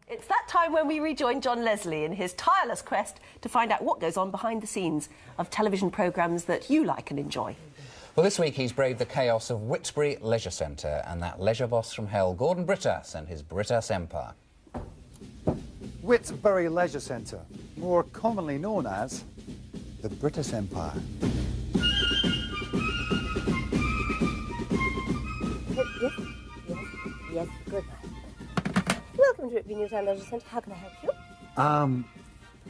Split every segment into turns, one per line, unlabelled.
It's that time when we rejoin John Leslie in his tireless quest to find out what goes on behind the scenes of television programmes that you like and enjoy.
Well, this week he's braved the chaos of Whitbury Leisure Centre and that leisure boss from hell, Gordon Brittas, and his Brittas empire.
Whitbury Leisure Centre, more commonly known as the Brittas Empire.
Yes, good night. Welcome to Whitby Newtown Leisure Centre. How can I help you?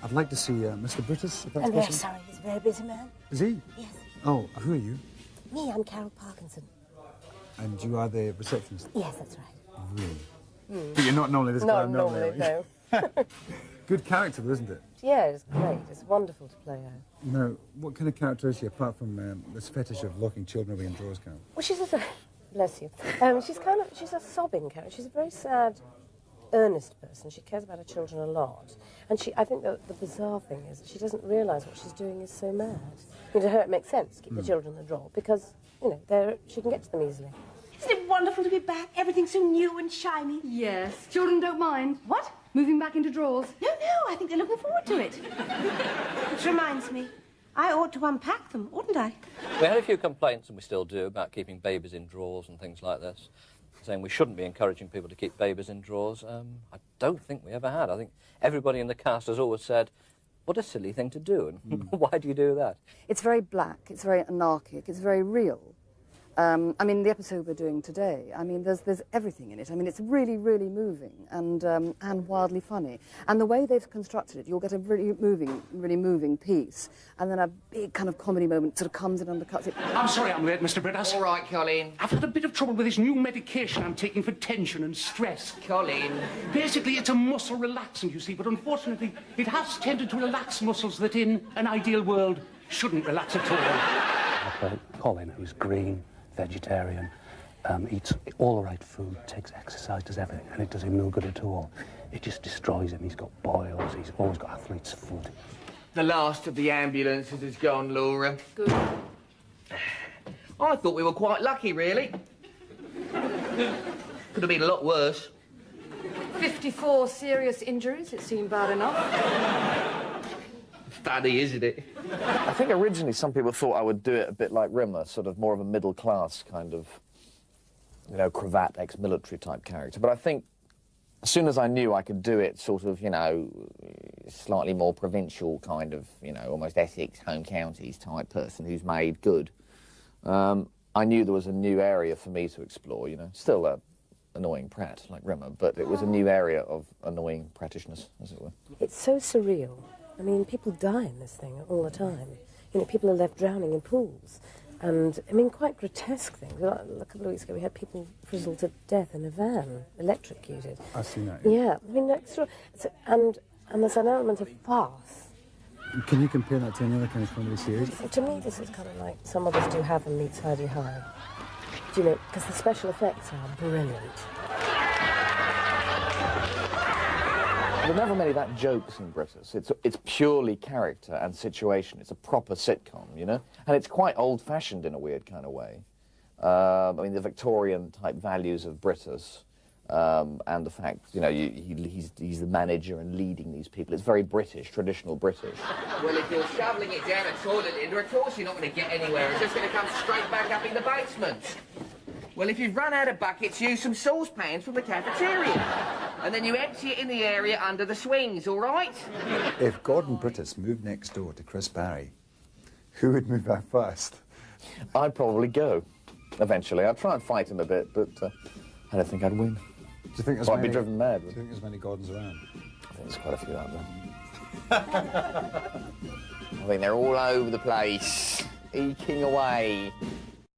I'd like to see Mr. Brittas, if that's
I'm
possible.
very sorry, he's a very busy man.
Is he?
Yes.
Oh, who are you?
Me, I'm Carol Parkinson.
And you are the receptionist?
Yes, that's right.
Really? But you're not normally this kind of
normally, no.
Good character, though, isn't it?
Yeah, it's great. It's wonderful to play her.
No, what kind of character is she, apart from this fetish of locking children away in drawers, Carol?
Well, she's a... Bless you. She's a sobbing character. She's a very sad, earnest person. She cares about her children a lot. And I think the bizarre thing is that she doesn't realise what she's doing is so mad. I mean, to her it makes sense to keep the children in the drawer because, you know, she can get to them easily.
Isn't it wonderful to be back? Everything's so new and shiny.
Yes. Children don't mind.
What?
Moving back into drawers.
No, I think they're looking forward to it. Which reminds me, I ought to unpack them, oughtn't I?
We had a few complaints, and we still do, about keeping babies in drawers and things like this, saying we shouldn't be encouraging people to keep babies in drawers. I don't think we ever had. I think everybody in the cast has always said, what a silly thing to do, and why do you do that?
It's very black, it's very anarchic, it's very real. I mean, the episode we're doing today, I mean, there's everything in it. I mean, it's really, really moving and wildly funny. And the way they've constructed it, you'll get a really moving piece, and then a big kind of comedy moment sort of comes and undercuts it.
I'm sorry I'm late, Mr. Brittas.
All right, Colin.
I've had a bit of trouble with this new medication I'm taking for tension and stress.
Colin.
Basically, it's a muscle relaxant, you see, but unfortunately, it has tended to relax muscles that in an ideal world shouldn't relax at all.
I've got Colin, who's green, vegetarian, eats all the right food, takes exercise, does everything, and it does him no good at all. It just destroys him. He's got boils, he's always got athlete's foot.
The last of the ambulances has gone, Laura.
Good.
I thought we were quite lucky, really. Could have been a lot worse.
54 serious injuries. It seemed bad enough.
Funny, isn't it?
I think originally some people thought I would do it a bit like Rimmer, sort of more of a middle-class kind of, you know, cravat, ex-military type character. But I think as soon as I knew I could do it sort of, you know, slightly more provincial kind of, you know, almost Essex, home counties type person who's made good, I knew there was a new area for me to explore, you know. Still a annoying prat like Rimmer, but it was a new area of annoying pratishness, as it were.
It's so surreal. I mean, people die in this thing all the time. You know, people are left drowning in pools. And, I mean, quite grotesque things. A couple of weeks ago, we had people frizzled to death in a van, electrocuted.
I've seen that.
Yeah, I mean, and there's an element of farce.
Can you compare that to any other kind of comedy series?
To me, this is kind of like Some of Us Do Heaven meets Heidi High. Do you know, because the special effects are brilliant.
There are never many that jokes in Brittas. It's purely character and situation. It's a proper sitcom, you know? And it's quite old-fashioned in a weird kind of way. I mean, the Victorian-type values of Brittas and the fact, you know, he's the manager and leading these people. It's very British, traditional British.
Well, if you're shoveling it down a toilet, Linda, of course you're not going to get anywhere. It's just going to come straight back up in the basement. Well, if you've run out of buckets, use some saucepans from the cafeteria. And then you empty it in the area under the swings, all right?
If Gordon Brittas moved next door to Chris Barry, who would move out first?
I'd probably go, eventually. I'd try and fight him a bit, but I don't think I'd win.
Do you think there's
I'd be driven mad.
Do you think there's many Gordons around?
I think there's quite a few out there. I think they're all over the place, eking away.